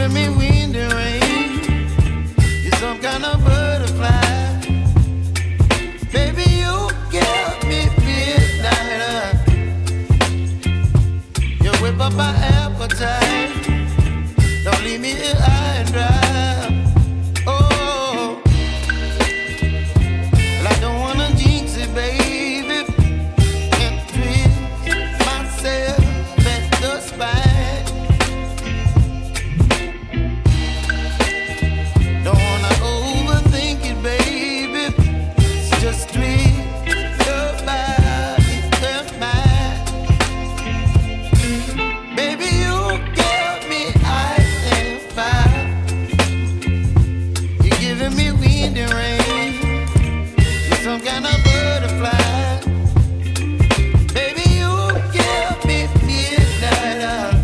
giving me wind and rain. You're some kind of butterfly. Baby, you give me midnight. You whip up my appetite. Don't leave me here high and dry. Oh, well, I don't wanna jinx it, baby. Can't twist myself at the spine. Don't wanna overthink it, baby. It's just twist your body and mine. Baby, you give me ice and fire. You're giving me wind and rain. You're some kind of butterfly. Baby, you give me midnight.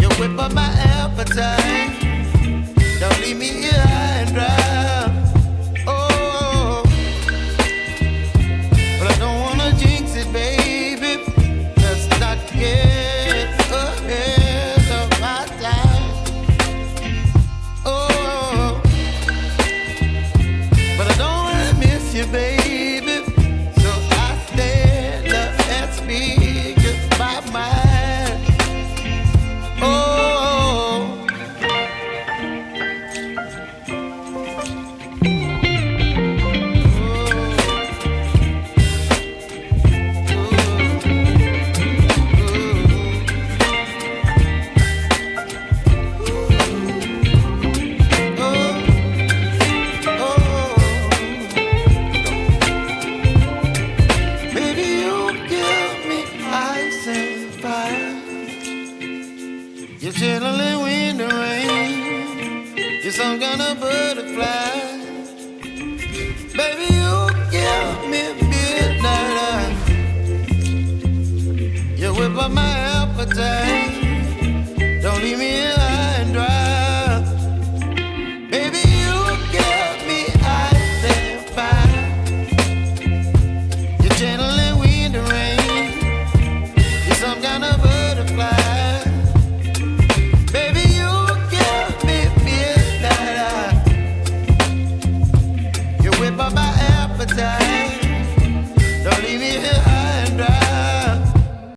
You whip up my appetite. Don't leave me here high and dry. Oh, but I don't wanna jinx it, baby. Let's not get ahead of my time. Oh, but I don't wanna miss you, baby. So I stand up and speak my mind. Oh. Baby, you give me ice and fire. You're chilling wind and rain. You're some kind of butterfly. Baby, you give me midnight. You whip up my appetite. Don't leave me here high and dry. Baby, you give me ice and fire. You're channeling wind and rain. You're some kind of butterfly. Baby, you give me midnight. You whip up my appetite.